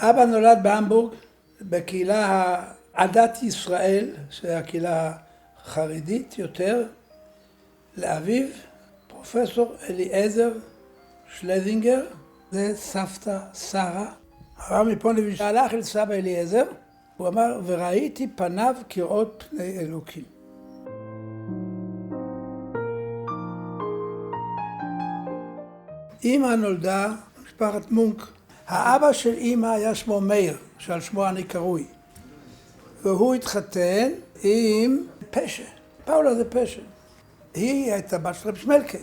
אבא נולד בהמבורג, בקהילה עדת ישראל, שהיא הקהילה החרדית יותר, לאביו, פרופסור אליעזר שלזינגר, זה סבתא שרה. הרב מפוניבז' הלך אל סבא אליעזר, הוא אמר, וראיתי פניו כראות פני אלוקים. אמא נולדה, משפחת מונק. האבא של אמא היה שמו מאיר, שעל שמו אני קרוי. והוא התחתן עם פשה, פאולה זה פשה. היא הייתה בת של רב שמלכה.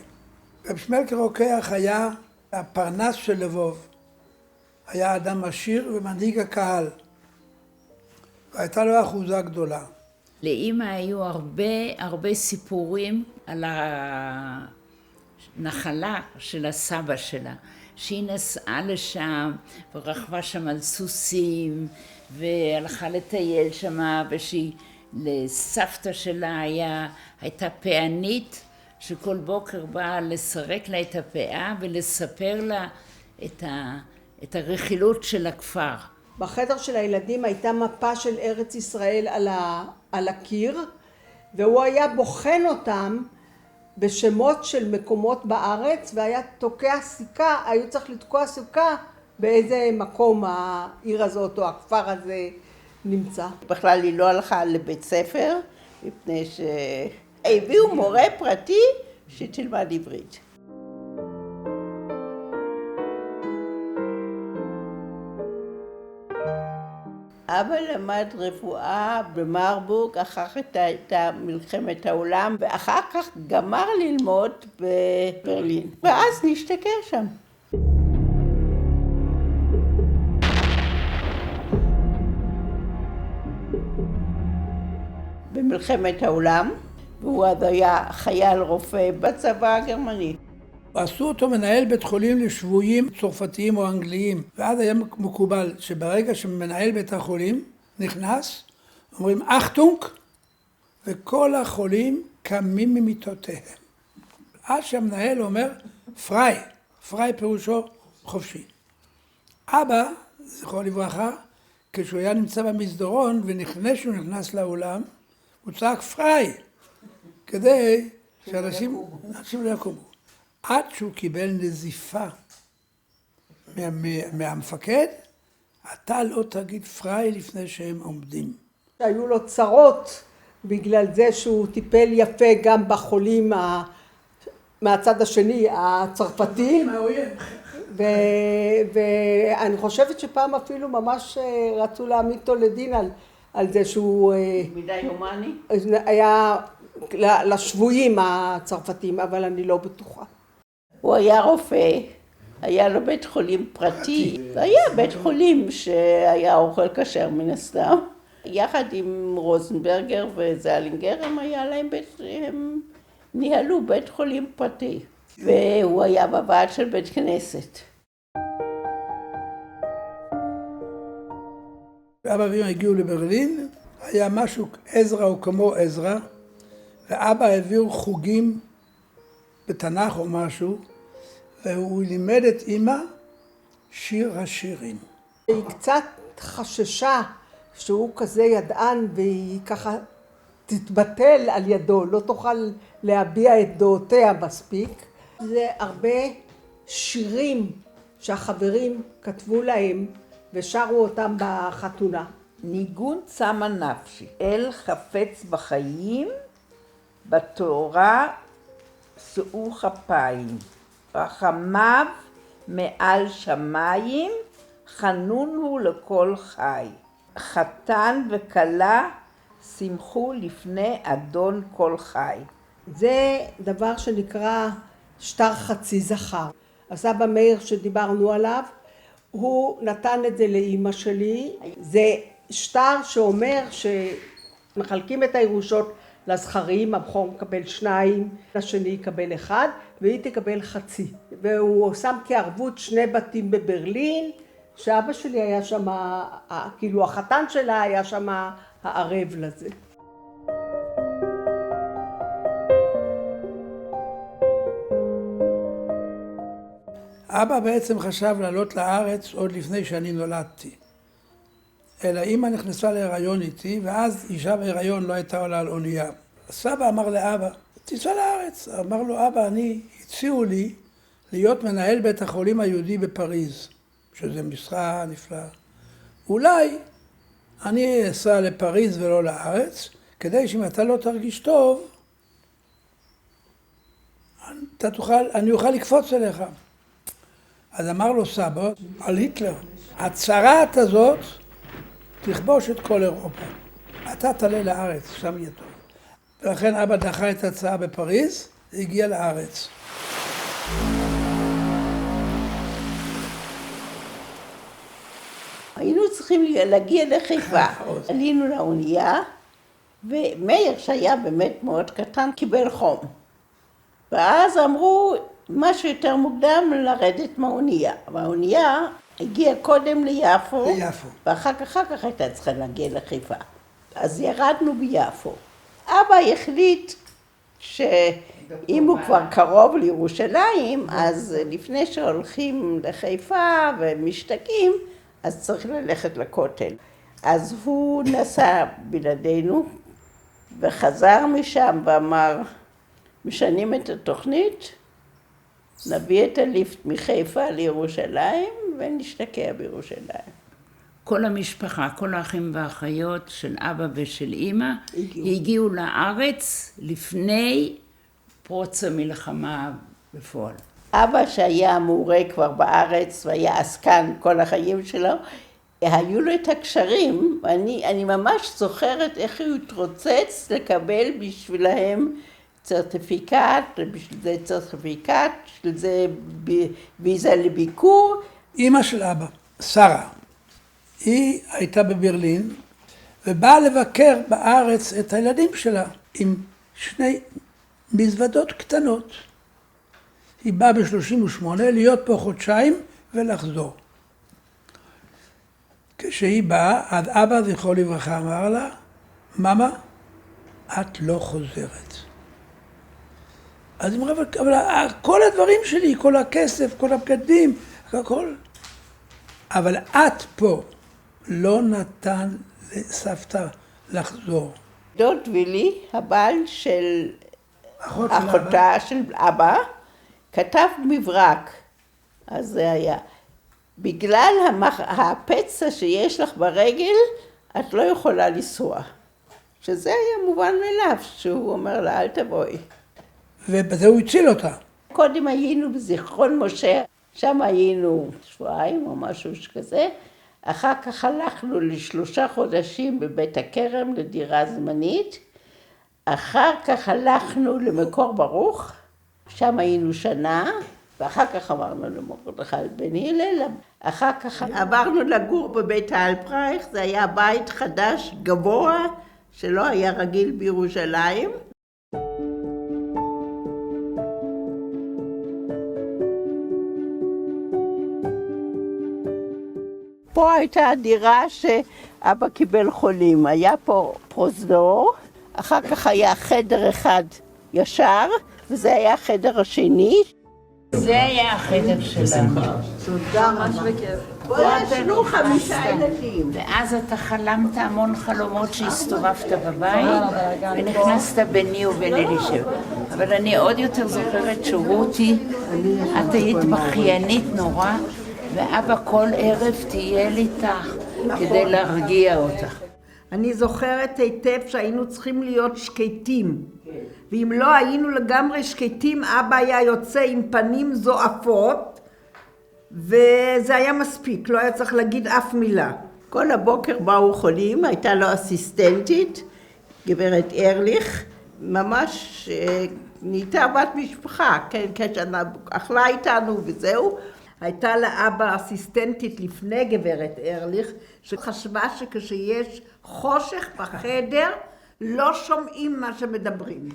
רב שמלכה רוקח היה הפרנס של לבוב. היה אדם עשיר ומנהיג הקהל. והייתה לו אחוזה גדולה. לאמא היו הרבה סיפורים על הנחלה של הסבא שלה. שהיא נסעה לשם ורכבה שם על סוסים והלכה לטייל שם, ושהיא לסבתא שלה הייתה פענית שכל בוקר באה לסרק לה את הפאה ולספר לה את הרכילות של הכפר. בחדר של הילדים הייתה מפה של ארץ ישראל על הקיר, והוא היה בוחן אותם בשמות של מקומות בארץ, והיה תוקע סיכה, היו צריך לתקוע סיכה באיזה מקום העיר הזאת או הכפר הזה נמצא. בכלל היא לא הלכה לבית ספר, מפני שהביאו מורה פרטי שתלמד עברית. אבא למד רפואה במרבורג, אחר כך הייתה מלחמת העולם, ואחר כך גמר ללמוד בברלין, ואז נשתקע שם. במלחמת העולם, והוא אז היה חייל רופא בצבא הגרמני. עשו אותו מנהל בית חולים לשבויים צרפתיים או אנגליים, ואז היה מקובל שברגע שמנהל בית החולים נכנס, אומרים אחטונג, וכל החולים קמים ממיטותיהם. עד שהמנהל אומר פריי, פריי פירושו חופשי. אבא, זכרו לברכה, כשהוא היה נמצא במסדרון ולפני שהוא נכנס לאולם, הוא צעק פריי, כדי שאנשים לא יקומו. עד שהוא קיבל נזיפה מהמפקד, אתה לא תגיד פריי לפני שהם עומדים. היו לו צרות בגלל זה שהוא טיפל יפה גם בחולים מהצד השני, הצרפתים. ואני חושבת שפעם אפילו ממש רצו להעמיד אותו לדין על זה שהוא מדי הומני? היה לשבויים הצרפתים, אבל אני לא בטוחה. הוא היה רופא, היה לו בית חולים פרטי, והיה בית חולים שהיה אוכל כשר מן הסתם. יחד עם רוזנברגר וזלינגר הם ניהלו בית חולים פרטי, והוא היה בוועד של בית כנסת. אבא ואמא הגיעו לברלין, היה משהו עזרא או כמו עזרא, ואבא העביר חוגים בתנ"ך או משהו, והוא לימד את אמא שיר השירים. היא קצת חששה שהוא כזה ידען והיא ככה תתבטל על ידו, לא תוכל להביע את דעותיה מספיק. זה הרבה שירים שהחברים כתבו להם ושרו אותם בחתונה. ניגון צמא נפשי, אל חפץ בחיים, בתורה שאו כפיים, רחמיו מעל שמיים, חנון הוא לכל חי. חתן וכלה שמחו לפני אדון כל חי. זה דבר שנקרא שטר חצי זכר. הסבא מאיר שדיברנו עליו, הוא נתן את זה לאמא שלי. זה שטר שאומר שמחלקים את הירושות לזכרים, הבכור מקבל 2, השני יקבל 1, והיא תקבל חצי. והוא שם כערבות 2 בתים בברלין, שאבא שלי היה שם, כאילו החתן שלה היה שם הערב לזה. אבא בעצם חשב לעלות לארץ עוד לפני שאני נולדתי. אלא אמא נכנסה להיריון איתי, ואז אישה בהיריון לא הייתה עולה על אונייה. סבא אמר לאבא, תיסע לארץ. אמר לו, אבא, הציעו לי להיות מנהל בית החולים היהודי בפריז, שזה משרה נפלאה. אולי אני אסע לפריז ולא לארץ, כדי שאם אתה לא תרגיש טוב, אני אוכל לקפוץ אליך. אז אמר לו סבא, על היטלר, הצרת הזאת תכבוש את כל אירופה. אתה תעלה לארץ, שם יהיה טוב. ולכן אבא דחה את ההצעה בפריז, והגיע לארץ. היינו צריכים להגיע לחיפה. עלינו לאונייה, ומאיר, שהיה באמת מאוד קטן, קיבל חום. ואז אמרו, משהו יותר מוקדם לרדת מהאונייה. והאונייה הגיעה קודם ליפו, ואחר כך הייתה צריכה להגיע לחיפה. אז ירדנו ביפו. אבא החליט שאם הוא כבר קרוב לירושלים, אז לפני שהולכים לחיפה ומשתגעים, אז צריך ללכת לכותל. אז הוא נסע בלעדינו, וחזר משם ואמר, משנים את התוכנית, נביא את הליפט מחיפה לירושלים ונשתקע בירושלים. כל המשפחה, כל האחים והאחיות של אבא ושל אמא הגיעו לארץ לפני פרוץ המלחמה בפועל. אבא שהיה מורה כבר בארץ והיה עסקן כל החיים שלו, היו לו את הקשרים, אני ממש זוכרת איך הוא התרוצץ לקבל בשבילהם צרטיפיקט, בשביל זה צרטיפיקט, בשביל זה ויזה לביקור. אמא של אבא, שרה, היא הייתה בברלין ובאה לבקר בארץ את הילדים שלה עם שני מזוודות קטנות. היא באה ב-38 להיות פה חודשיים ולחזור. כשהיא באה, אז אבא זכרו לברכה אמר לה, ממא, את לא חוזרת. אז היא אמרה, אבל כל הדברים שלי, כל הכסף, כל הבגדים, הכל. אבל את פה לא נתן לסבתא לחזור. דוד וילי, הבעל של אחותה של אבא, כתב מברק, אז זה היה, בגלל הפצע שיש לך ברגל, את לא יכולה לנסוע. שזה היה מובן מאליו, שהוא אומר לה, אל תבואי. ובזה הוא הציל אותה. קודם היינו בזיכרון משה, שם היינו שבועיים או משהו כזה, אחר כך הלכנו ל3 חודשים בבית הכרם לדירה זמנית, אחר כך הלכנו למקור ברוך, שם היינו שנה, ואחר כך עברנו למרדכי בן הלל, אחר כך עברנו לגור בבית האלפרייך, זה היה בית חדש גבוה שלא היה רגיל בירושלים. פה הייתה דירה שאבא קיבל חולים, היה פה פרוזדור, אחר כך היה חדר אחד ישר, וזה היה החדר השני. זה היה החדר שלנו. תודה ממש בכיף. פה ישנו 5 ילדים. ואז אתה חלמת המון חלומות שהסתובבת בבית, ונכנסת ביני ובין אלישב. אבל אני עוד יותר זוכרת שרותי, את היית בכיינית נורא, ואבא כל ערב טייל איתך כדי להרגיע אותך. אני זוכרת היטב שהיינו צריכים להיות שקטים. ואם לא היינו לגמרי שקטים, אבא היה יוצא עם פנים זועפות, וזה היה מספיק, לא היה צריך להגיד אף מילה. כל הבוקר באו חולים, הייתה לו אסיסטנטית, גברת ארליך, ממש נהייתה בת משפחה, כן, אכלה איתנו וזהו. הייתה לאבא אסיסטנטית לפני גברת ארליך, שחשבה שכשיש חושך בחדר, לא שומעים מה שמדברים.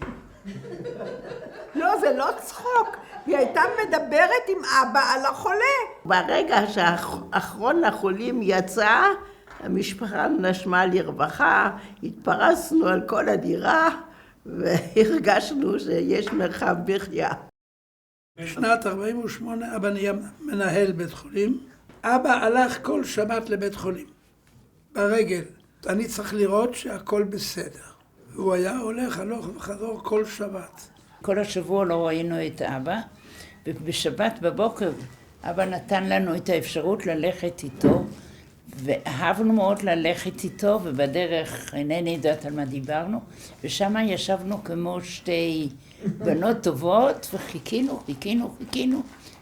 לא, זה לא צחוק. היא הייתה מדברת עם אבא על החולה. ברגע שאחרון החולים יצא, המשפחה נשמה לרווחה, התפרסנו על כל הדירה, והרגשנו שיש מרחב מחיה. בשנת 48 אבא נהיה מנהל בית חולים. אבא הלך כל שבת לבית חולים. ברגל. אני צריך לראות שהכל בסדר. הוא היה הולך הלוך וחזור כל שבת. כל השבוע לא ראינו את אבא, ובשבת בבוקר אבא נתן לנו את האפשרות ללכת איתו, ואהבנו מאוד ללכת איתו, ובדרך אינני יודעת על מה דיברנו, ושם ישבנו כמו שתי בנות טובות, וחיכינו,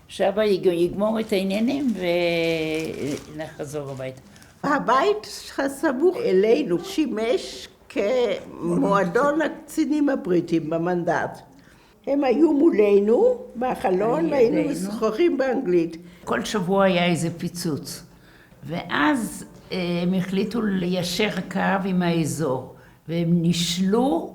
שאבא יגמור את העניינים ונחזור הביתה. הבית הסמוך אלינו שימש כמועדון הקצינים הבריטים במנדט. הם היו מולנו מהחלון והיינו משוחחים באנגלית. כל שבוע היה איזה פיצוץ, ואז הם החליטו ליישר קו עם האזור, והם נישלו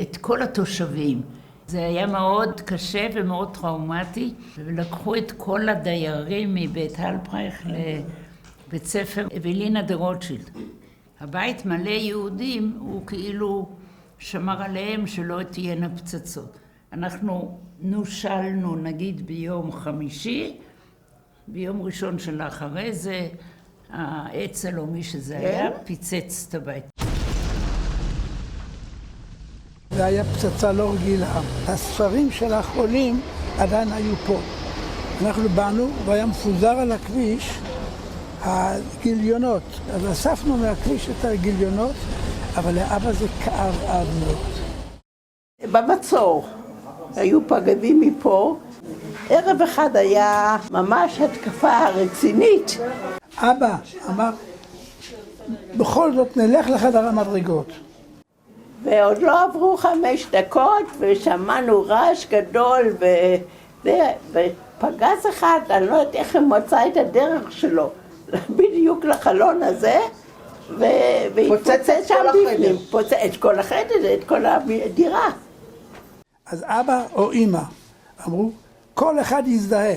את כל התושבים. זה היה מאוד קשה ומאוד טראומטי, ולקחו את כל הדיירים מבית הלפרייך לבית ספר אבלינה דה רוטשילד. הבית מלא יהודים, הוא כאילו שמר עליהם שלא תהיינה פצצות. אנחנו נושלנו נגיד ביום חמישי, ביום ראשון של אחרי זה, האצ"ל או מי שזה היה, פיצץ את הבית. זה היה פצצה לא רגילה. הספרים של החולים עדיין היו פה. אנחנו באנו והיה מפוזר על הכביש הגיליונות. אז אספנו מהכביש את הגיליונות, אבל לאבא זה כאב עד מאוד. במצור היו פגדים מפה. ערב אחד היה ממש התקפה רצינית. אבא אמר, בכל זאת נלך לחדר המדרגות. ועוד לא עברו 5 דקות ושמענו רעש גדול ופגז אחד, אני לא יודעת איך הוא מצא את הדרך שלו, בדיוק לחלון הזה, והתפוצץ שם בפנים, את כל החדר, את כל הדירה. אז אבא או אמא אמרו, כל אחד יזדהה,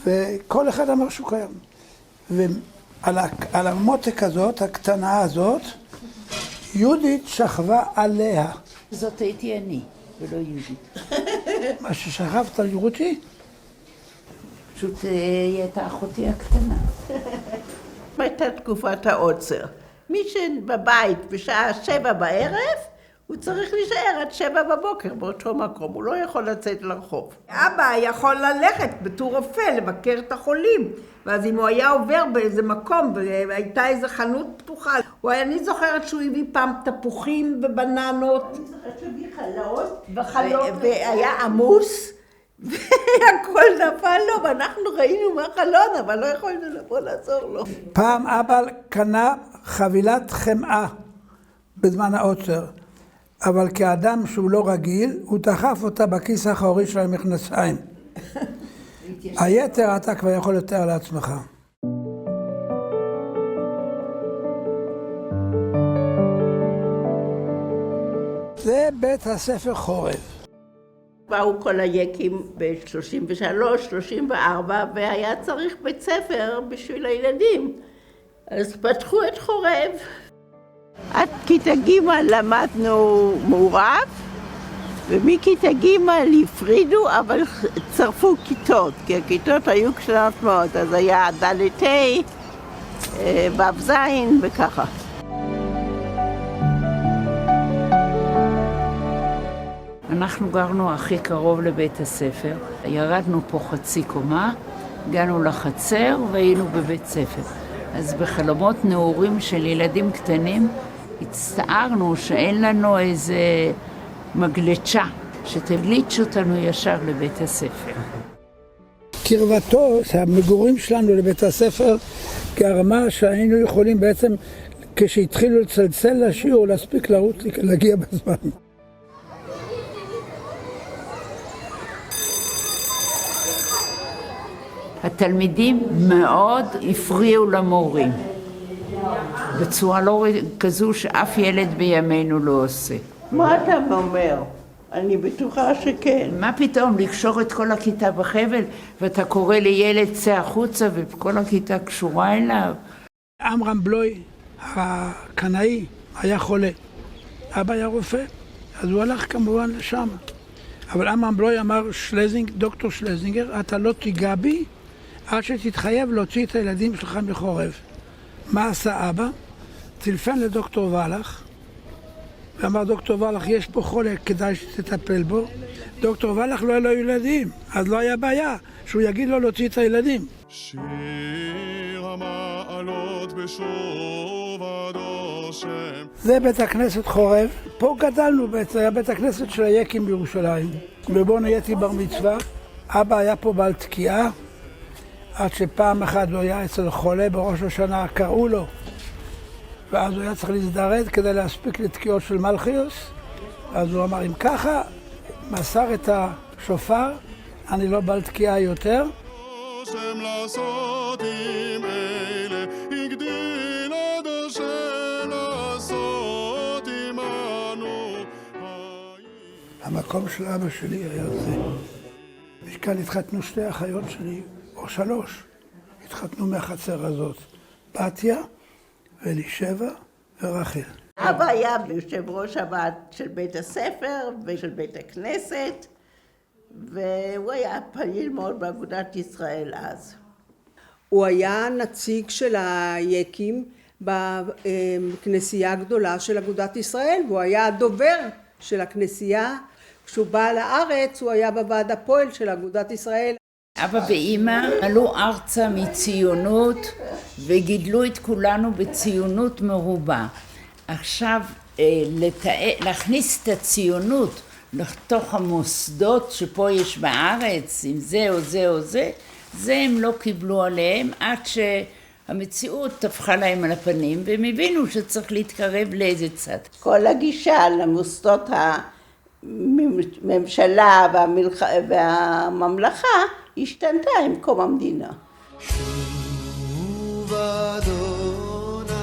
וכל אחד אמר שהוא קיים. ועל המותק הזאת, הקטנה הזאת, יהודית שכבה עליה. זאת הייתי אני, ולא יהודית. מה ששכבת על יהודי? פשוט היא הייתה אחותי הקטנה. הייתה תקופת העוצר. מי שבבית בשעה 7 בערב, הוא צריך להישאר עד 7 בבוקר באותו מקום, הוא לא יכול לצאת לרחוב. אבא יכול ללכת בתור רופא לבקר את החולים, ואז אם הוא היה עובר באיזה מקום והייתה איזה חנות פתוחה, אני זוכרת שהוא הביא פעם תפוחים ובננות. אני זוכרת שהוא הביא חלות, וחלות. והיה עמוס, והכל נפל לו, ואנחנו ראינו מהחלון, אבל לא יכולנו לבוא לעזור לו. פעם אבא קנה חבילת חמאה בזמן העוצר. אבל כאדם שהוא לא רגיל, הוא דחף אותה בכיס האחורי של המכנסיים. היתר אתה כבר יכול לתאר לעצמך. זה בית הספר חורב. באו כל היקים ב-33, 34, והיה צריך בית ספר בשביל הילדים. אז פתחו את חורב. עד כיתה ג' למדנו מעורב, ומכיתה ג' הפרידו, אבל צרפו כיתות, כי הכיתות היו קטנות מאוד, אז היה ד' ו' ז' וככה. אנחנו גרנו הכי קרוב לבית הספר, ירדנו פה חצי קומה, הגענו לחצר והיינו בבית ספר. אז בחלומות נעורים של ילדים קטנים הצטערנו שאין לנו איזה מגלצ'ה שתגליץ' אותנו ישר לבית הספר. קרבתו, המגורים שלנו לבית הספר, גרמה שהיינו יכולים בעצם, כשהתחילו לצלצל לשיעור, להספיק לרוץ להגיע בזמן. התלמידים מאוד הפריעו למורים, בצורה לא כזו שאף ילד בימינו לא עושה. מה אתה אומר? אני בטוחה שכן. מה פתאום לקשור את כל הכיתה בחבל, ואתה קורא לילד צא החוצה וכל הכיתה קשורה אליו? עמרם בלוי, הקנאי, היה חולה. אבא היה רופא, אז הוא הלך כמובן לשם. אבל עמרם בלוי אמר, דוקטור שלזינגר, אתה לא תיגע בי, עד שתתחייב להוציא את הילדים שלך מחורב. מה עשה אבא? טלפן לדוקטור ולך, ואמר דוקטור ולך, יש פה חולה, כדאי שתטפל בו. דוקטור ולך לא היה לו ילדים, אז לא היה בעיה שהוא יגיד לו להוציא את הילדים. שיר המעלות בשוב הדושם. זה בית הכנסת חורב, פה גדלנו, זה היה בית הכנסת של היקים בירושלים, ובו נהייתי בר מצווה. אבא היה פה בעל תקיעה, עד שפעם אחת הוא היה אצל חולה בראש השנה, קראו לו, ואז הוא היה צריך להזדרד כדי להספיק לתקיעות של מלכיוס. אז הוא אמר, אם ככה, מסר את השופר, אני לא בעל תקיעה יותר. השם לעשות עם אלה, הגדיל עד השם לעשות עמנו. המקום של אבא שלי היה זה. מכאן התחתנו שתי אחיות שלי, או 3, התחתנו מהחצר הזאת. בתיה, אלישבע ורחל. אבא היה יושב ראש הוועד של בית הספר ושל בית הכנסת, והוא היה פעיל מאוד באגודת ישראל אז. הוא היה נציג של היקים בכנסייה הגדולה של אגודת ישראל, והוא היה הדובר של הכנסייה. כשהוא בא לארץ הוא היה בוועד הפועל של אגודת ישראל. אבא ואמא עלו ארצה מציונות וגידלו את כולנו בציונות מרובה. עכשיו להכניס את הציונות לתוך המוסדות שפה יש בארץ, עם זה או זה או זה, זה הם לא קיבלו עליהם עד שהמציאות טפחה להם על הפנים והם הבינו שצריך להתקרב לאיזה צד. כל הגישה למוסדות הממשלה והממלכה השתנתה עם קום המדינה. שוב אדוני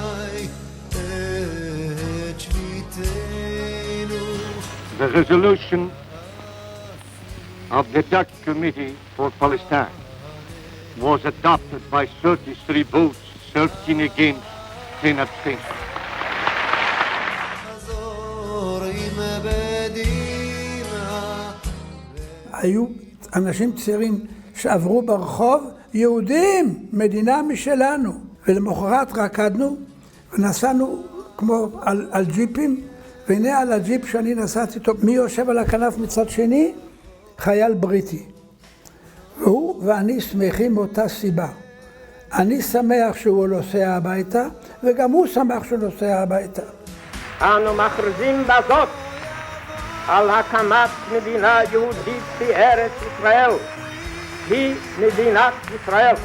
את שביתנו. The resolution of the Dutch Committee for Palestine was adopted by 33 votes, 13 against, 10 abstentions. היו אנשים צעירים שעברו ברחוב, יהודים, מדינה משלנו. ולמחרת רקדנו ונסענו כמו על ג'יפים, והנה על הג'יפ שאני נסעתי איתו, מי יושב על הכנף מצד שני? חייל בריטי. והוא ואני שמחים מאותה סיבה. אני שמח שהוא נוסע הביתה, וגם הוא שמח שהוא נוסע הביתה. אנו מכריזים בזאת על הקמת מדינה יהודית בארץ ישראל. היא מדינת ישראל.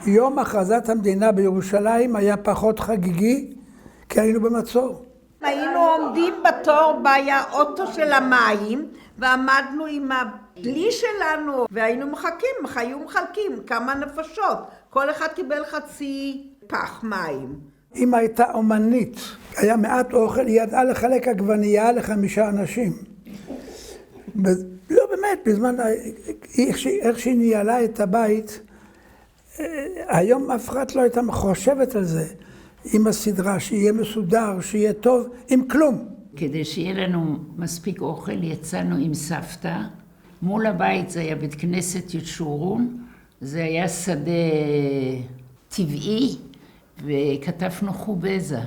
יום הכרזת המדינה בירושלים היה פחות חגיגי, כי היינו במצור. היינו עומדים בתור, היה אוטו של המים, ועמדנו עם הדלי שלנו, והיינו היו מחלקים כמה נפשות. כל אחד קיבל חצי פח מים. אמא הייתה אומנית, היה מעט אוכל, היא ידעה לחלק עגבנייה ל5 אנשים. לא באמת, בזמן, איך שהיא ניהלה את הבית, היום אף אחד לא הייתה חושבת על זה, עם הסדרה, שיהיה מסודר, שיהיה טוב, עם כלום. כדי שיהיה לנו מספיק אוכל, יצאנו עם סבתא. מול הבית זה היה בית כנסת ישורון, זה היה שדה טבעי, וכתבנו חובזה.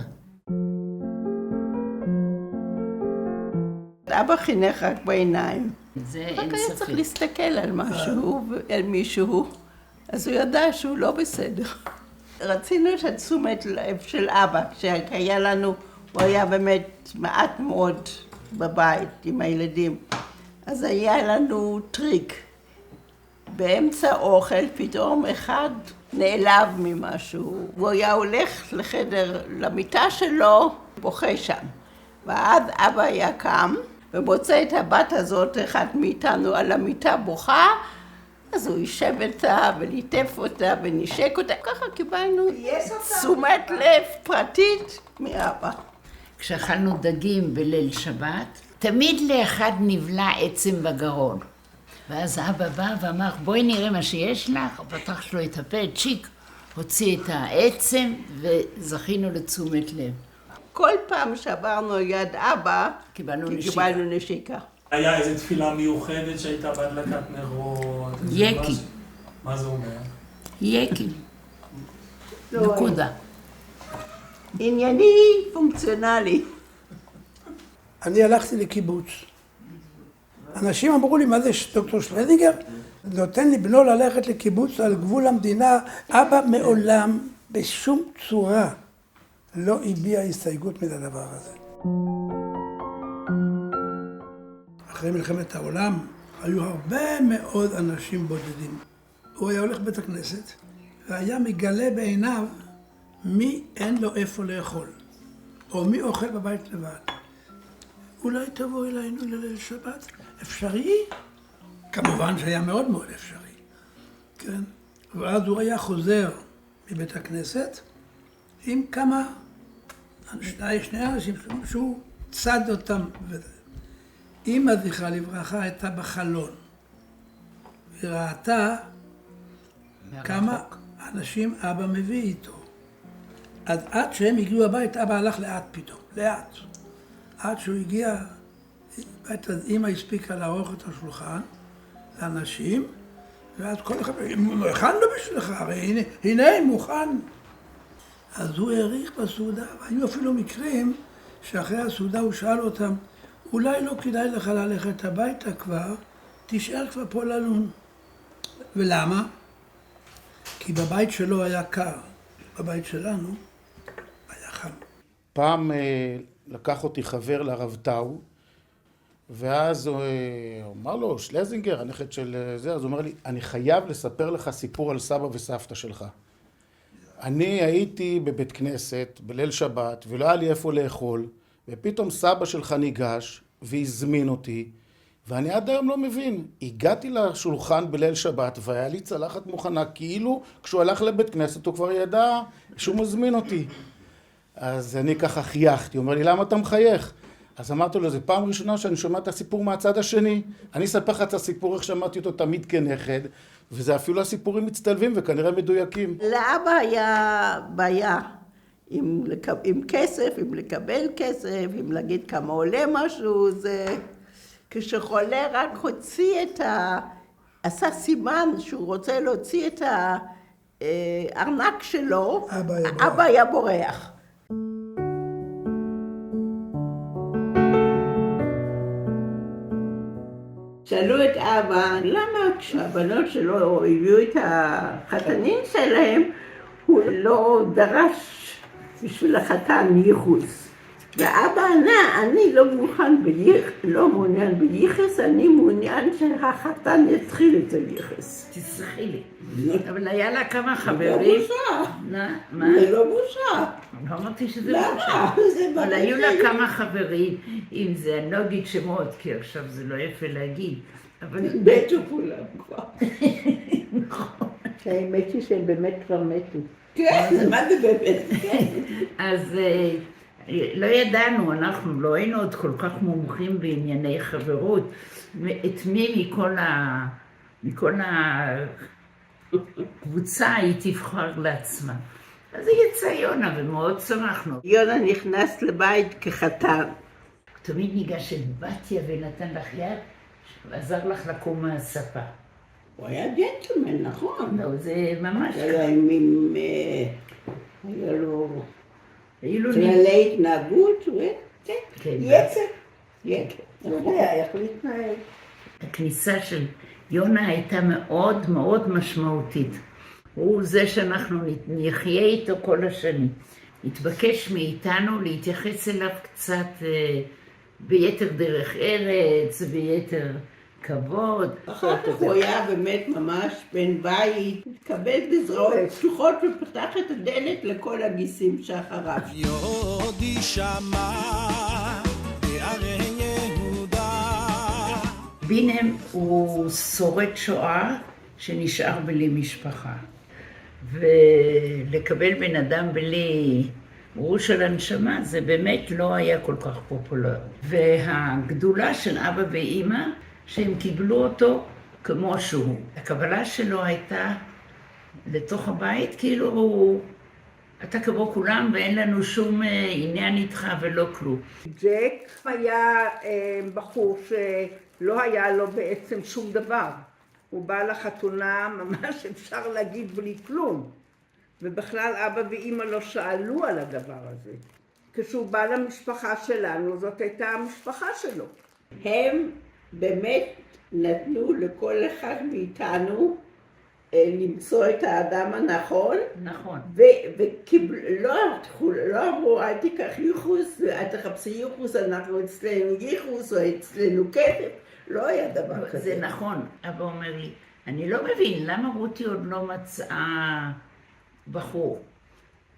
אבא חינך רק בעיניים. זה רק אין היה ספק. צריך להסתכל על משהו, על מישהו, אז הוא ידע שהוא לא בסדר. רצינו את תשומת לב של אבא, כשהיה לנו, הוא היה באמת מעט מאוד בבית עם הילדים. אז היה לנו טריק. באמצע אוכל פתאום אחד נעלב ממשהו. הוא היה הולך לחדר, למיטה שלו, בוכה שם. ואז אבא היה קם ומוצא את הבת הזאת, אחד מאיתנו על המיטה בוכה, אז הוא יישב אותה וליטף אותה ונשק אותה. ככה קיבלנו תשומת לב פרטית מאבא. כשאכלנו דגים בליל שבת, תמיד לאחד נבלע עצם בגרון. ואז אבא בא ואמר, בואי נראה מה שיש לך, פתח לו את הפה, צ'יק, הוציא את העצם וזכינו לתשומת לב. כל פעם שעברנו יד אבא, קיבלנו נשיקה. היה איזו תפילה מיוחדת שהייתה בהדלקת נרות? יקי. מה זה אומר? יקי. נקודה. ענייני פונקציונלי. אני הלכתי לקיבוץ. אנשים אמרו לי, מה זה דוקטור שלזינגר? נותן לי בנו ללכת לקיבוץ על גבול המדינה. אבא מעולם בשום צורה לא הביע הסתייגות מן הדבר הזה. אחרי מלחמת העולם היו הרבה מאוד אנשים בודדים. הוא היה הולך בית הכנסת והיה מגלה בעיניו מי אין לו איפה לאכול, או מי אוכל בבית לבד. אולי תבוא אלינו לליל שבת? אפשרי? כמובן שהיה מאוד מאוד אפשרי, כן? ואז הוא היה חוזר מבית הכנסת עם כמה, שני אנשים שהוא צד אותם. אמא זכרה לברכה הייתה בחלון, וראתה כמה אנשים אבא מביא איתו. אז עד שהם הגיעו הבית, אבא הלך לאט פתאום, לאט. עד שהוא הגיע, אז אמא הספיקה לערוך את השולחן לאנשים, ואז כל אחד, הכנו בשבילך, הרי הנה מוכן. אז הוא העריך בסעודה, והיו אפילו מקרים שאחרי הסעודה הוא שאל אותם, אולי לא כדאי לך ללכת הביתה כבר, תישאר כבר פה ללון. ולמה? כי בבית שלו היה קר, בבית שלנו היה חם. פעם לקח אותי חבר לרב טאו, ואז הוא אמר לו, שלזינגר, הנכד של זה, אז הוא אומר לי, אני חייב לספר לך סיפור על סבא וסבתא שלך. אני הייתי בבית כנסת בליל שבת, ולא היה לי איפה לאכול, ופתאום סבא שלך ניגש והזמין אותי, ואני עד היום לא מבין. הגעתי לשולחן בליל שבת, והיה לי צלחת מוכנה, כאילו כשהוא הלך לבית כנסת הוא כבר ידע שהוא מזמין אותי. אז אני ככה חייכתי, הוא אומר לי, למה אתה מחייך? אז אמרתי לו, זו פעם ראשונה שאני שומע את הסיפור מהצד השני. אני אספר לך את הסיפור איך שמעתי אותו תמיד כנכד, וזה אפילו הסיפורים מצטלבים וכנראה מדויקים. לאבא היה בעיה עם כסף, עם לקבל כסף, עם להגיד כמה עולה משהו, זה... כשחולה רק הוציא עשה סימן שהוא רוצה להוציא את הארנק שלו, אבא היה בורח. שאלו את אבא, למה כשהבנות שלו הביאו את החתנים שלהם, הוא לא דרש בשביל החתן ייחוס. ואבא ענה, אני לא מעוניין בייחס, אני מעוניין שהחתן יתחיל את הייחס. תסלחי לי. אבל היה לה כמה חברים. זה לא בושה. לא אמרתי שזה בושה. אבל היו לה כמה חברים, אם זה אני לא אגיד שמות, כי עכשיו זה לא יפה להגיד. מתו כולם כבר. נכון. האמת היא שהם באמת כבר מתו. כן, מה זה באמת? אז לא ידענו, אנחנו לא היינו עוד כל כך מומחים בענייני חברות. את מי מכל הקבוצה היא תבחר לעצמה. אז היא יצאה יונה ומאוד שמחנו. יונה נכנס לבית כחתן. תמיד ניגש את בתיה ונתן לך יד, ועזר לך לקום מהספה. הוא היה ג'נטלמן, נכון. לא, זה ממש... היה לו כללי התנהגות, יצא. הוא יודע איך להתנהג. הכניסה של יונה הייתה מאוד מאוד משמעותית. הוא זה שאנחנו נחיה איתו כל השנים. התבקש מאיתנו להתייחס אליו קצת ביתר דרך ארץ, ביתר כבוד. אחר כך הוא היה באמת ממש בן בית, התקבל בזרועות פתוחות ופתח את הדלת לכל הגיסים שאחריו. יודי שמע בערי יהודה. בינם הוא שורד שואה שנשאר בלי משפחה. ולקבל בן אדם בלי ראש של הנשמה זה באמת לא היה כל כך פופולרי. והגדולה של אבא ואמא שהם קיבלו אותו כמו שהוא. הקבלה שלו הייתה לתוך הבית כאילו הוא אתה כמו כולם ואין לנו שום עניין איתך ולא כלום. ג'ק היה בחור שלא היה לו בעצם שום דבר. הוא בא לחתונה ממש אפשר להגיד בלי כלום. ובכלל אבא ואמא לא שאלו על הדבר הזה. כשהוא בא למשפחה שלנו, זאת הייתה המשפחה שלו. הם באמת נתנו לכל אחד מאיתנו למצוא את האדם הנכון. נכון. לא אמרו, אל תיקח ייחוס, אל תחפשי ייחוס, אנחנו אצלנו ייחוס או אצלנו כסף. לא היה דבר כזה. זה נכון. אבא אומר לי, אני לא מבין, למה רותי עוד לא מצאה בחור?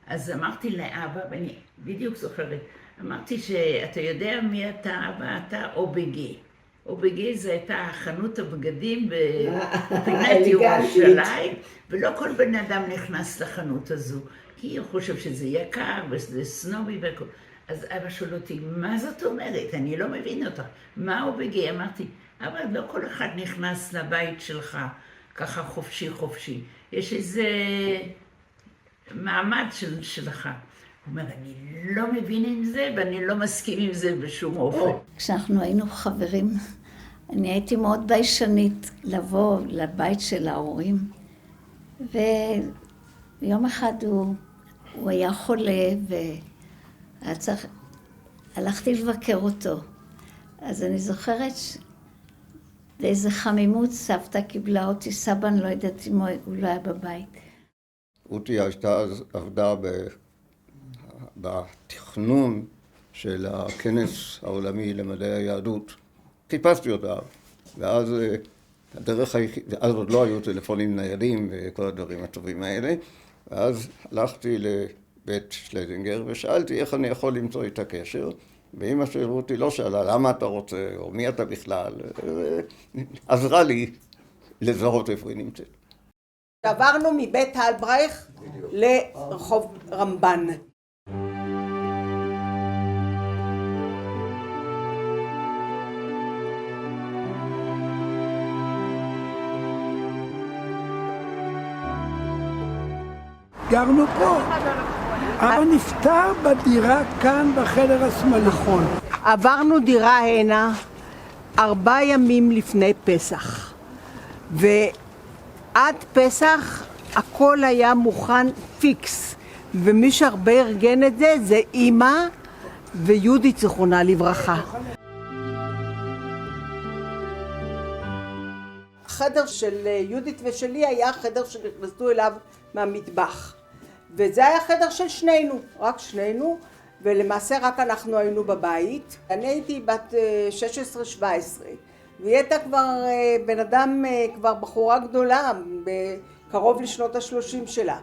אז אמרתי לאבא, ואני בדיוק זוכרת, אמרתי שאתה יודע מי אתה, אבא, אתה אובגי. אובגי זה הייתה חנות הבגדים בפינת ירושלים, ולא כל בן אדם נכנס לחנות הזו, כי הוא חושב שזה יקר וזה סנובי וכל. אז אבא שואל אותי, מה זאת אומרת? אני לא מבין אותך. מה אובגי? אמרתי, אבא, לא כל אחד נכנס לבית שלך ככה חופשי חופשי. יש איזה מעמד שלך. הוא אומר, אני לא מבין עם זה ואני לא מסכים עם זה בשום אופן. כשאנחנו היינו חברים, אני הייתי מאוד ביישנית לבוא לבית של ההורים. ויום אחד הוא היה חולה הלכתי לבקר אותו. אז אני זוכרת באיזה חמימות סבתא קיבלה אותי, סבא, אני לא יודעת אם הוא לא היה בבית. רותי עבדה בתכנון של הכנס העולמי למדעי היהדות. חיפשתי אותה, ואז אז עוד לא היו טלפונים ניידים וכל הדברים הטובים האלה, ואז הלכתי לבית שלזינגר ושאלתי איך אני יכול למצוא את הקשר, ואמא של רותי לא שאלה למה אתה רוצה או מי אתה בכלל, עזרה לי לזהות איפה היא נמצאת. עברנו מבית הלברייך לרחוב רמב"ן. גרנו פה. אבא נפטר בדירה כאן בחדר השמאלי. נכון. עברנו דירה הנה 4 ימים לפני פסח. ועד פסח הכל היה מוכן פיקס. ומי שהרבה ארגן את זה זה אמא ויהודית זכרונה לברכה. החדר של יהודית ושלי היה חדר שנכנסו אליו מהמטבח. וזה היה חדר של שנינו, רק שנינו, ולמעשה רק אנחנו היינו בבית. אני הייתי בת 16-17, והיא הייתה כבר בן אדם, כבר בחורה גדולה, קרוב לשנות ה-30 שלה.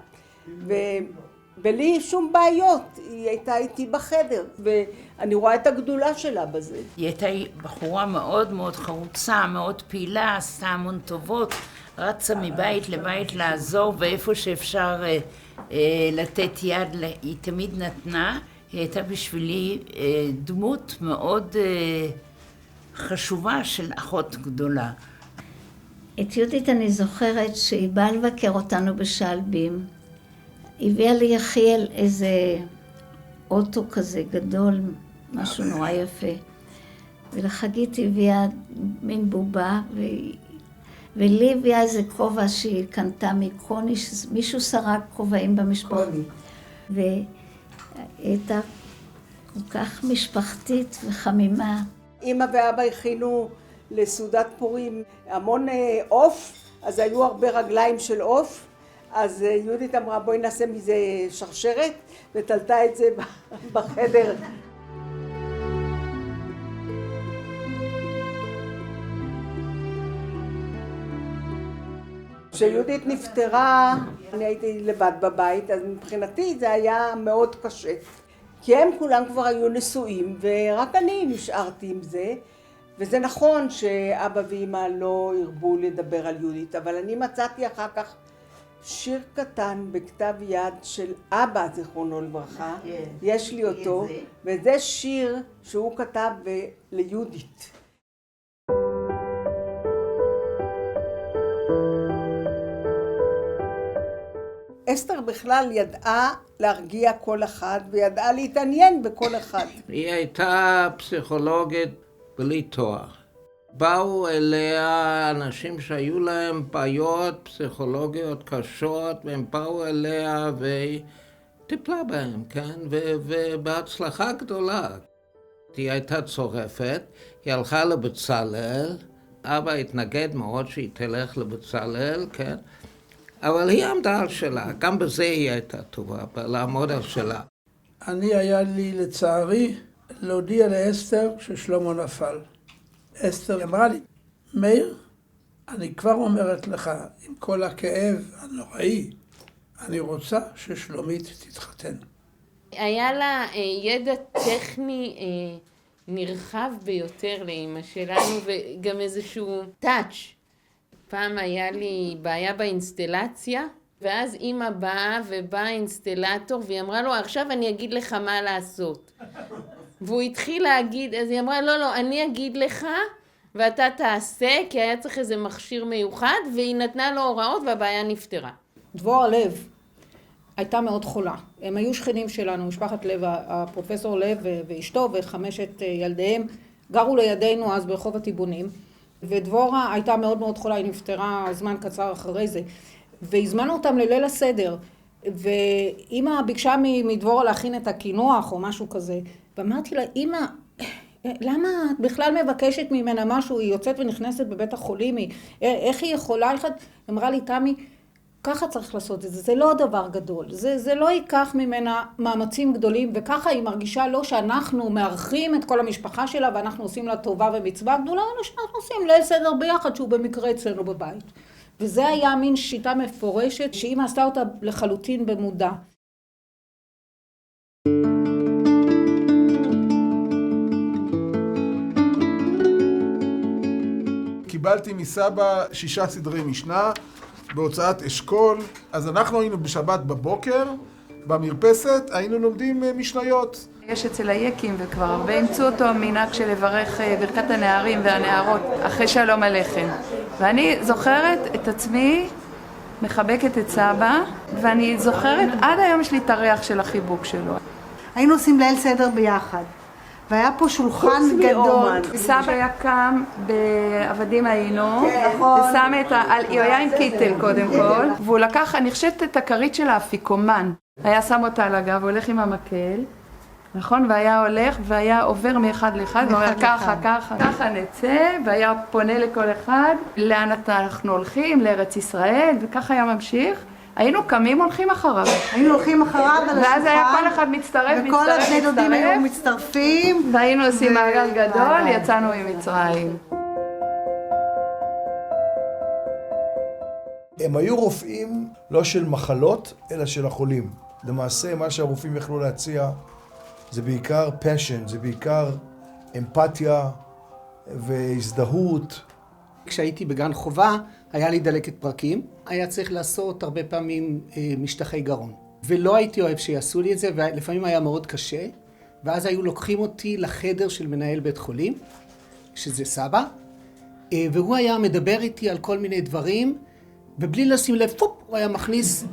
ובלי שום בעיות, היא הייתה איתי בחדר, ואני רואה את הגדולה שלה בזה. היא הייתה בחורה מאוד מאוד חרוצה, מאוד פעילה, עשתה המון טובות, רצה מבית לבית לעזור, ואיפה שאפשר לתת יד, היא תמיד נתנה. היא הייתה בשבילי דמות מאוד חשובה של אחות גדולה. את יהודית אני זוכרת שהיא באה לבקר אותנו בשלבים. הביאה לי יחיאל איזה אוטו כזה גדול, משהו נורא יפה. ולחגית הביאה מין בובה, ולי הביאה איזה כובע שהיא קנתה מקוני, מישהו שרק כובעים במשפחה. והיא הייתה כל כך משפחתית וחמימה. אמא ואבא הכינו לסעודת פורים המון עוף, אז היו הרבה רגליים של עוף. אז יהודית אמרה, בואי נעשה מזה שרשרת, ותלתה את זה בחדר. כשיהודית נפטרה, אני הייתי לבד בבית, אז מבחינתי זה היה מאוד קשה. כי הם כולם כבר היו נשואים, ורק אני נשארתי עם זה. וזה נכון שאבא ואמא לא הרבו לדבר על יהודית, אבל אני מצאתי אחר כך שיר קטן בכתב יד של אבא, זכרונו לברכה. יש לי אותו, וזה שיר שהוא כתב ליהודית. אסתר בכלל ידעה להרגיע כל אחד וידעה להתעניין בכל אחד. היא הייתה פסיכולוגית בלי תואר. באו אליה אנשים שהיו להם בעיות פסיכולוגיות קשות, והם באו אליה וטיפלה בהם, כן? ובהצלחה גדולה. היא הייתה צורפת, היא הלכה לבצלאל, אבא התנגד מאוד שהיא תלך לבצלאל, כן? אבל היא עמדה על שלה, גם בזה היא הייתה טובה, לעמוד על שלה. היה לי לצערי להודיע לאסתר ששלמה נפל. אסתר אמרה לי, מאיר, אני כבר אומרת לך, עם כל הכאב הנוראי, אני רוצה ששלומית תתחתן. היה לה ידע טכני נרחב ביותר לאמא שלנו, וגם איזשהו טאץ'. פעם היה לי בעיה באינסטלציה, ואז אמא באה ובא האינסטלטור, והיא אמרה לו, עכשיו אני אגיד לך מה לעשות. והוא התחיל להגיד, אז היא אמרה, לא, אני אגיד לך, ואתה תעשה, כי היה צריך איזה מכשיר מיוחד, והיא נתנה לו הוראות והבעיה נפתרה. דבורה לב הייתה מאוד חולה. הם היו שכנים שלנו, משפחת לב, הפרופסור לב ואשתו וחמשת ילדיהם, גרו לידינו אז ברחוב הטיבונים, ודבורה הייתה מאוד מאוד חולה, היא נפטרה זמן קצר אחרי זה, והזמנו אותם לליל הסדר, ואמא ביקשה מדבורה להכין את הקינוח או משהו כזה, ואמרתי לה, אמא, למה את בכלל מבקשת ממנה משהו? היא יוצאת ונכנסת בבית החולים, איך היא יכולה? אמרה לי, תמי, ככה צריך לעשות את זה, זה לא דבר גדול, זה לא ייקח ממנה מאמצים גדולים, וככה היא מרגישה לא שאנחנו מארחים את כל המשפחה שלה, ואנחנו עושים לה טובה ומצווה גדולה, אלא שאנחנו עושים ליל סדר ביחד, שהוא במקרה אצלנו בבית. וזה היה מין שיטה מפורשת, שאמא עשתה אותה לחלוטין במודע. קיבלתי מסבא 6 סדרי משנה בהוצאת אשכול. אז אנחנו היינו בשבת בבוקר, במרפסת, היינו לומדים משניות. יש אצל היקים, וכבר הרבה אימצו אותו, מנהג של לברך ברכת הנערים והנערות אחרי שלום עליכם. ואני זוכרת את עצמי מחבקת את סבא, ואני זוכרת עד היום יש לי את הריח של החיבוק שלו. היינו עושים ליל סדר ביחד. והיה פה שולחן גדול. סבא היה קם בעבדים היינו, ושם הוא היה עם קיטל קודם כל, והוא לקח, אני חושבת את הכרית של האפיקומן, היה שם אותה על הגב, הולך עם המקל, נכון? והיה הולך, והיה עובר מאחד לאחד, ואומר ככה נצא, והיה פונה לכל אחד, לאן אנחנו הולכים, לארץ ישראל, וככה היה ממשיך. היינו קמים, הולכים אחריו. היינו הולכים אחריו על השולחן. ואז היה כל אחד מצטרף. וכל הבני דודים היו מצטרפים. והיינו עושים מעגל גדול, יצאנו ממצרים. הם היו רופאים לא של מחלות, אלא של החולים. למעשה, מה שהרופאים יכלו להציע, זה בעיקר passion, זה בעיקר אמפתיה והזדהות. כשהייתי בגן חובה, היה לי דלקת פרקים. היה צריך לעשות הרבה פעמים משטחי גרון. ולא הייתי אוהב שיעשו לי את זה, ולפעמים היה מאוד קשה. ואז היו לוקחים אותי לחדר של מנהל בית חולים, שזה סבא, והוא היה מדבר איתי על כל מיני דברים, ובלי לשים לב, הוא היה מכניס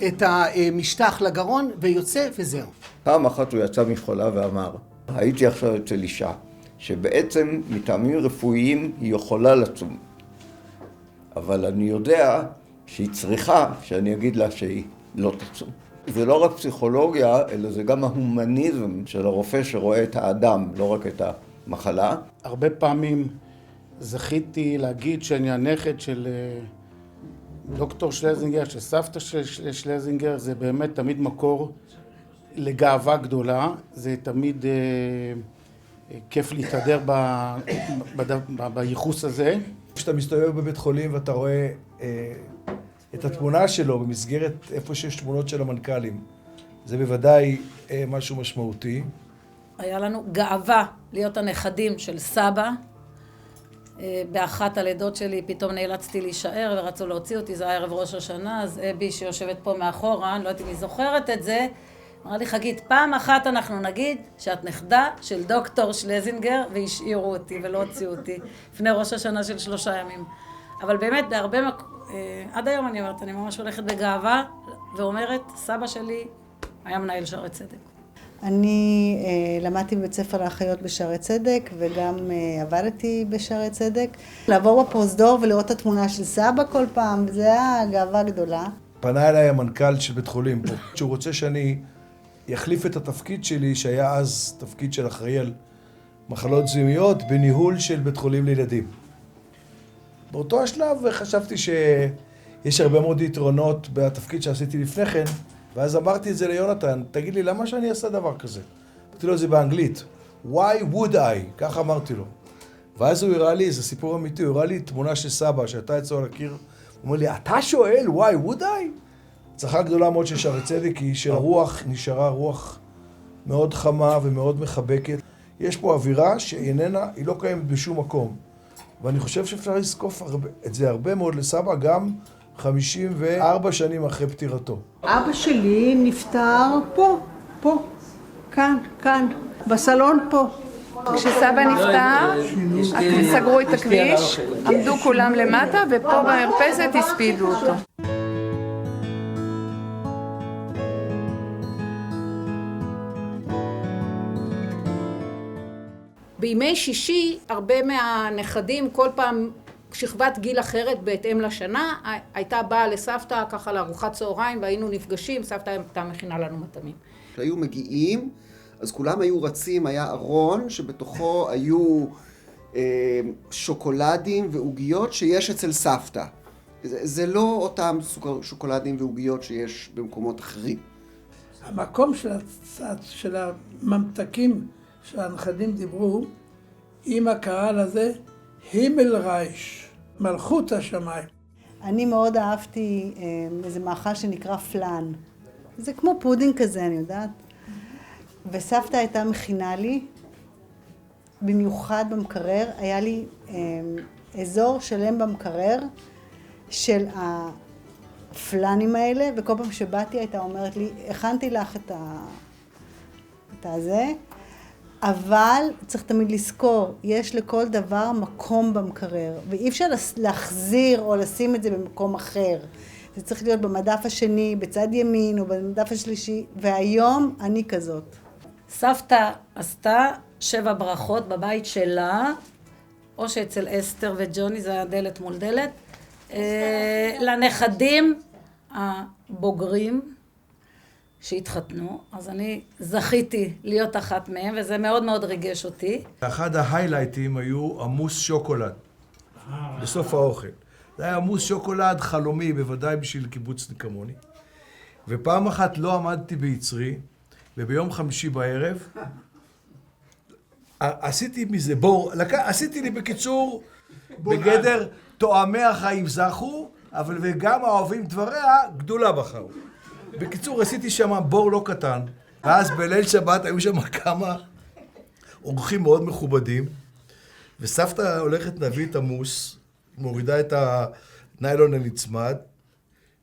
את המשטח לגרון ויוצא וזהו. פעם אחת הוא יצא מחולה ואמר, הייתי עכשיו אצל אישה, שבעצם מטעמים רפואיים היא יכולה לצום. אבל אני יודע שהיא צריכה שאני אגיד לה שהיא לא תצום. זה לא רק פסיכולוגיה, אלא זה גם ההומניזם של הרופא שרואה את האדם, לא רק את המחלה. הרבה פעמים זכיתי להגיד שאני הנכד של דוקטור שלזינגר, של סבתא של שלזינגר, זה באמת תמיד מקור לגאווה גדולה, זה תמיד כיף להתהדר בייחוס הזה. כשאתה מסתובב בבית חולים ואתה רואה את התמונה שלו במסגרת איפה שיש תמונות של המנכ"לים, זה בוודאי משהו משמעותי. היה לנו גאווה להיות הנכדים של סבא. באחת הלידות שלי פתאום נאלצתי להישאר ורצו להוציא אותי, זה היה ערב ראש השנה, אז אבי שיושבת פה מאחורה, אני לא יודעת אם היא זוכרת את זה, אמרה לי, חגית, פעם אחת אנחנו נגיד שאת נכדה של דוקטור שלזינגר, והשאירו אותי ולא הוציאו אותי לפני ראש השנה של 3 ימים. אבל באמת, בהרבה עד היום אני אומרת, אני ממש הולכת בגאווה ואומרת, סבא שלי היה מנהל שערי צדק. אני למדתי בבית ספר לאחיות בשערי צדק וגם עבדתי בשערי צדק. לעבור בפרוזדור ולראות את התמונה של סבא כל פעם, זה היה גאווה גדולה. פנה אליי המנכ"ל של בית חולים פה, שהוא רוצה שאני יחליף את התפקיד שלי, שהיה אז תפקיד של אחראי על מחלות זיהומיות, בניהול של בית חולים לילדים. באותו השלב חשבתי שיש הרבה מאוד יתרונות בתפקיד שעשיתי לפני כן, ואז אמרתי את זה ליונתן, תגיד לי, למה שאני אעשה דבר כזה? אמרתי לו, זה באנגלית. Why would I? ככה אמרתי לו. ואז הוא הראה לי, זה סיפור אמיתי, הוא הראה לי תמונה של סבא, שהייתה אצלו על הקיר. הוא אומר לי, אתה שואל, why would I? הצלחה גדולה מאוד של שערי צדק, היא שהרוח נשארה רוח מאוד חמה ומאוד מחבקת. יש פה אווירה שאיננה, היא לא קיימת בשום מקום. ואני חושב שאפשר לזקוף את זה הרבה מאוד לסבא, גם 54 שנים אחרי פטירתו. אבא שלי נפטר פה, כאן, בסלון פה. כשסבא נפטר, סגרו את הכביש, עמדו כולם למטה, ופה במרפסת הספידו אותו. בימי שישי, הרבה מהנכדים, כל פעם שכבת גיל אחרת בהתאם לשנה, הייתה באה לסבתא ככה לארוחת צהריים, והיינו נפגשים, סבתא הייתה מכינה לנו מטעמים. כשהיו מגיעים, אז כולם היו רצים, היה ארון שבתוכו היו שוקולדים ועוגיות שיש אצל סבתא. זה לא אותם שוקולדים ועוגיות שיש במקומות אחרים. המקום של הממתקים שהנכדים דיברו, אמא קראה לזה הימלרייש, מלכות השמיים. אני מאוד אהבתי איזה מאכל שנקרא פלן. זה כמו פודינג כזה, אני יודעת. וסבתא הייתה מכינה לי, במיוחד במקרר, היה לי אזור שלם במקרר של הפלנים האלה, וכל פעם שבאתי הייתה אומרת לי, הכנתי לך את הזה, אבל צריך תמיד לזכור, יש לכל דבר מקום במקרר, ואי אפשר להחזיר או לשים את זה במקום אחר. זה צריך להיות במדף השני, בצד ימין או במדף השלישי, והיום אני כזאת. סבתא עשתה 7 ברכות בבית שלה, או שאצל אסתר וג'וני, זה היה דלת מול דלת, לנכדים הבוגרים שהתחתנו, אז אני זכיתי להיות אחת מהם, וזה מאוד מאוד ריגש אותי. אחד ההיילייטים היו עמוס שוקולד, בסוף האוכל. זה היה עמוס שוקולד חלומי, בוודאי בשביל קיבוצניק כמוני. ופעם אחת לא עמדתי ביצרי, וביום חמישי בערב, עשיתי מזה בור, עשיתי לי בקיצור, בגדר תואמי החיים זכו, אבל וגם האוהבים דבריה גדולה בחרו. בקיצור, עשיתי שם בור לא קטן, ואז בליל שבת היו שם כמה אורחים מאוד מכובדים, וסבתא הולכת להביא את עמוס, מורידה את הניילון הנצמד,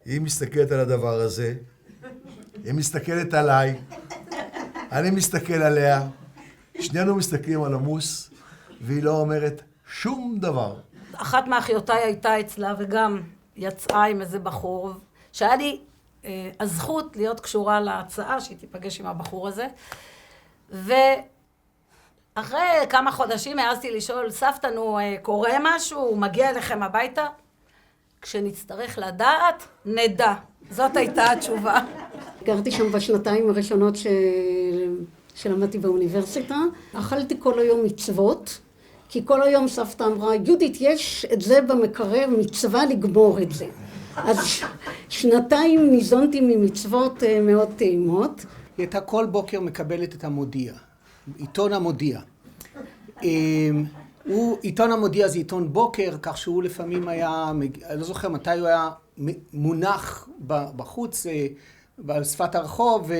היא מסתכלת על הדבר הזה, היא מסתכלת עליי, אני מסתכל עליה, שנינו מסתכלים על עמוס, והיא לא אומרת שום דבר. אחת מאחיותיי הייתה אצלה וגם יצאה עם איזה בחור, שהיה לי הזכות להיות קשורה להצעה שהיא תיפגש עם הבחור הזה. ואחרי כמה חודשים העזתי לשאול, סבתא, נו, קורה משהו? מגיע אליכם הביתה? כשנצטרך לדעת, נדע. זאת הייתה התשובה. גרתי שם בשנתיים הראשונות שלמדתי באוניברסיטה. אכלתי כל היום מצוות, כי כל היום סבתא אמרה, יהודית, יש את זה במקרר, מצווה לגמור את זה. אז שנתיים ניזונתי ממצוות מאוד טעימות. היא הייתה כל בוקר מקבלת את המודיע, עיתון המודיע. עיתון המודיע זה עיתון בוקר, כך שהוא לפעמים היה, אני לא זוכר מתי הוא היה מונח בחוץ, על שפת הרחוב,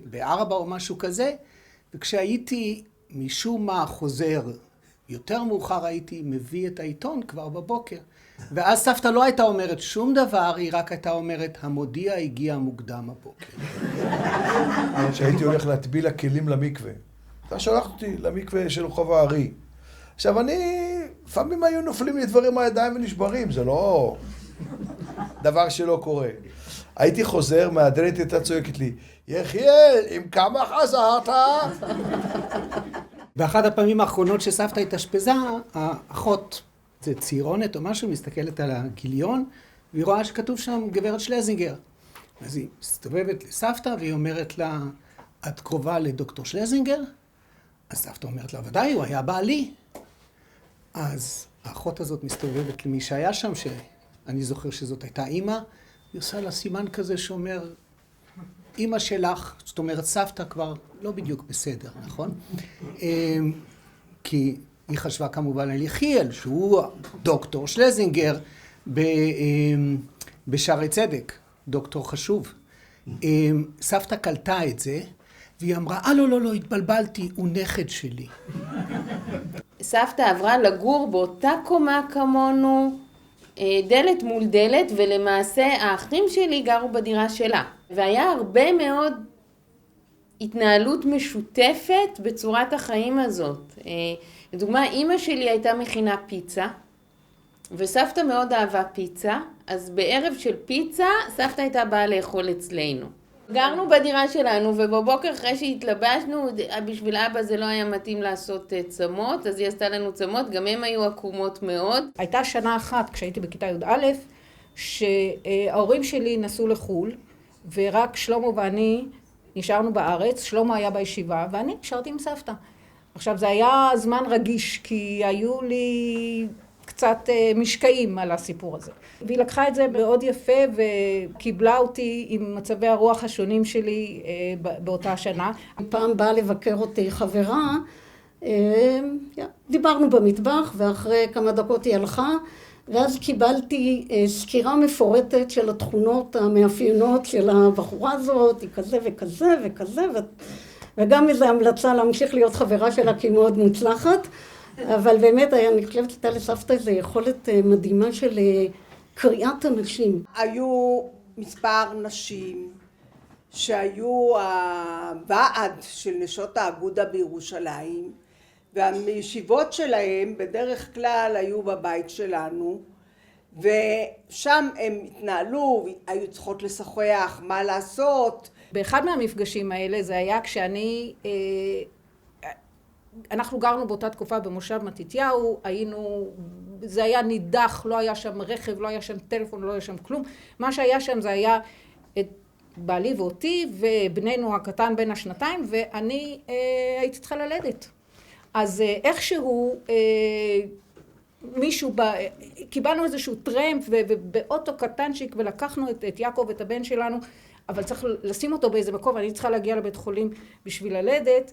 בערבה או משהו כזה, וכשהייתי משום מה חוזר, יותר מאוחר הייתי מביא את העיתון כבר בבוקר. ואז סבתא לא הייתה אומרת שום דבר, היא רק הייתה אומרת, המודיע הגיע מוקדם הבוקר. שהייתי הולך להטביל הכלים למקווה. אתה שולח אותי למקווה של רחוב הארי. עכשיו אני, לפעמים היו נופלים לי דברים מהידיים ונשברים, זה לא דבר שלא קורה. הייתי חוזר, מהדלת הייתה צועקת לי, יחיאל, עם כמה חזרת? באחת הפעמים האחרונות שסבתא התאשפזה, האחות, זה צעירונת או משהו, מסתכלת על הגיליון, והיא רואה שכתוב שם גברת שלזינגר. אז היא מסתובבת לסבתא, והיא אומרת לה, את קרובה לדוקטור שלזינגר? אז סבתא אומרת לה, ודאי, הוא היה בעלי. אז האחות הזאת מסתובבת למי שהיה שם, שאני זוכר שזאת הייתה אימא, היא עושה לה סימן כזה שאומר, אימא שלך, זאת אומרת, סבתא כבר לא בדיוק בסדר, נכון? כי היא חשבה כמובן על יחיאל, שהוא דוקטור שלזינגר בשערי צדק, דוקטור חשוב. סבתא קלטה את זה, והיא אמרה, לא, התבלבלתי, הוא נכד שלי. סבתא עברה לגור באותה קומה כמונו, דלת מול דלת, ולמעשה האחים שלי גרו בדירה שלה. והיה הרבה מאוד התנהלות משותפת בצורת החיים הזאת. לדוגמה, אמא שלי הייתה מכינה פיצה, וסבתא מאוד אהבה פיצה, אז בערב של פיצה סבתא הייתה באה לאכול אצלנו. גרנו בדירה שלנו, ובבוקר אחרי שהתלבשנו, בשביל אבא זה לא היה מתאים לעשות צמות, אז היא עשתה לנו צמות, גם הם היו עקומות מאוד. הייתה שנה אחת, כשהייתי בכיתה י"א, שההורים שלי נסעו לחול, ורק שלמה ואני נשארנו בארץ, שלמה היה בישיבה, ואני נשארתי עם סבתא. עכשיו, זה היה זמן רגיש, כי היו לי קצת משקעים על הסיפור הזה. והיא לקחה את זה מאוד יפה, וקיבלה אותי עם מצבי הרוח השונים שלי באותה שנה. פעם באה לבקר אותי חברה, דיברנו במטבח, ואחרי כמה דקות היא הלכה, ואז קיבלתי סקירה מפורטת של התכונות המאפיינות של הבחורה הזאת, היא כזה וכזה וכזה, וגם איזו המלצה להמשיך להיות חברה שלה, כי היא מאוד מוצלחת. אבל באמת, אני חושבת שהייתה לסבתא איזו יכולת מדהימה של קריאת אנשים. היו מספר נשים שהיו הוועד של נשות האגודה בירושלים, והמישיבות שלהם בדרך כלל היו בבית שלנו, ושם הם התנהלו, היו צריכות לשוחח מה לעשות. באחד מהמפגשים האלה זה היה כשאני, אנחנו גרנו באותה תקופה במושב מתתיהו, זה היה נידח, לא היה שם רכב, לא היה שם טלפון, לא היה שם כלום. מה שהיה שם זה היה את בעלי ואותי ובנינו הקטן בן השנתיים, ואני הייתי צריכה ללדת. אז איכשהו קיבלנו איזשהו טרמפ ובאוטו קטנצ'יק, ולקחנו את יעקב ואת הבן שלנו, אבל צריך לשים אותו באיזה מקום, ואני צריכה להגיע לבית חולים בשביל ללדת.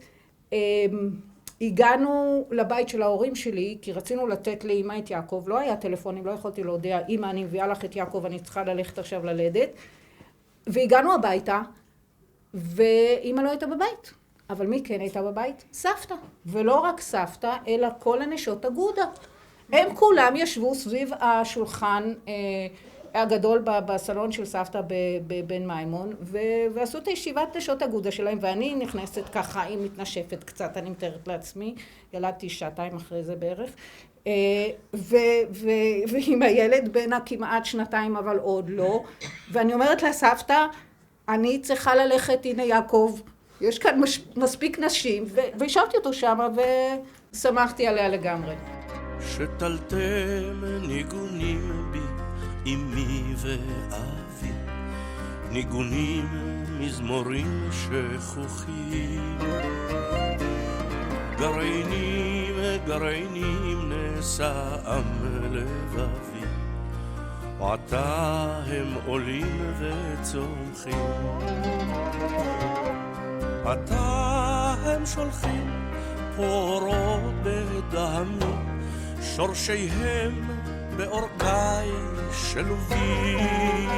הגענו לבית של ההורים שלי, כי רצינו לתת לאמא את יעקב, לא היה טלפונים, לא יכולתי להודיע, אמא, אני מביאה לך את יעקב, אני צריכה ללכת עכשיו ללדת. והגענו הביתה, ואמא לא הייתה בבית. אבל מי כן הייתה בבית? סבתא. ולא רק סבתא, אלא כל הנשות אגודה. הם כולם ישבו סביב השולחן הגדול בסלון של סבתא בבן מימון, ועשו את ישיבת נשות אגודה שלהם, ואני נכנסת ככה, היא מתנשפת קצת, אני מתארת לעצמי, ילדתי שעתיים אחרי זה בערך, ועם הילד בין כמעט שנתיים, אבל עוד לא, ואני אומרת לסבתא, אני צריכה ללכת, הנה יעקב, יש כאן מספיק נשים, והשארתי אותו שם, ושמחתי עליה לגמרי. שטלתם ניגונים בי, אמי ואבי, ניגונים מזמורים שכוחים, גרעינים גרעינים נשאם לבבי, ועתה הם עולים וצומחים, עתה הם שולחים אורות בדמי, שורשיהם באורכי שלובים,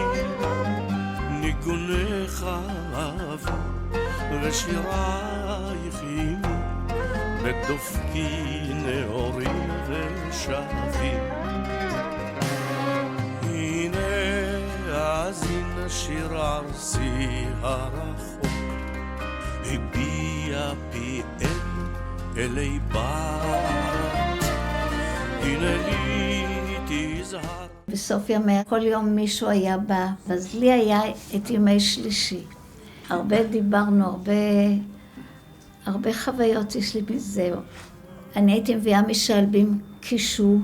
ניגונך אהבו ושירייך אימו, בדופקי נאורים ושבים. הנה האזין שיר ארצי הרחוק, הביע פיהם אלי בת, הנה לי נזהר. בסוף ימיה כל יום מישהו היה בא, ואז לי היה את ימי שלישי. הרבה דיברנו, הרבה חוויות יש לי מזה. אני הייתי מביאה משלבים קישו,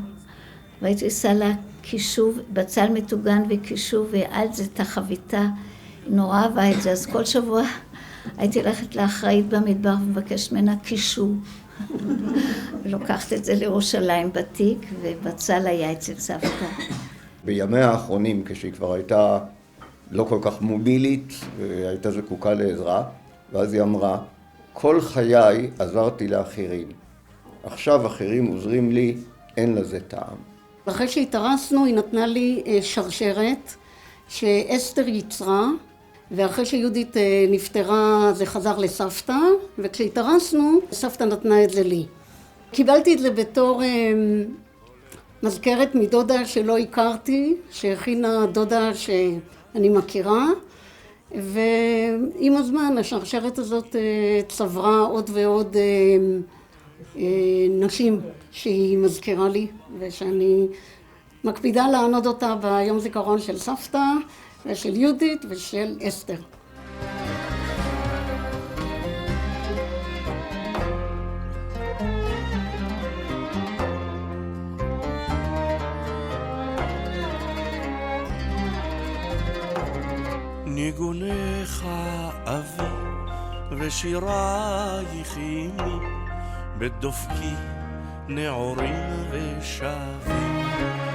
והייתי עושה לה קישו, בצל מטוגן וקישו, ועל זה את החביתה, היא נורא אהבה את זה, אז כל שבוע הייתי הולכת לאחראית במדבר ומבקשת ממנה קישו. ולוקחת את זה לירושלים בתיק, ובצל היה אצל סבתא. בימיה האחרונים, כשהיא כבר הייתה לא כל כך מובילית, והייתה זקוקה לעזרה, ואז היא אמרה, כל חיי עזרתי לאחרים. עכשיו אחרים עוזרים לי, אין לזה טעם. אחרי שהתארסנו, היא נתנה לי שרשרת שאסתר יצרה, ואחרי שיהודית נפטרה זה חזר לסבתא, וכשהתארסנו, סבתא נתנה את זה לי. קיבלתי את זה בתור מזכרת מדודה שלא הכרתי, שהכינה דודה שאני מכירה, ועם הזמן השרשרת הזאת צברה עוד ועוד נשים שהיא מזכירה לי, ושאני מקפידה לענוד אותה ביום זיכרון של סבתא, ושל יהודית ושל אסתר. ניגונך אבי ושירייך אמי, בדופקי נעורים ושבים.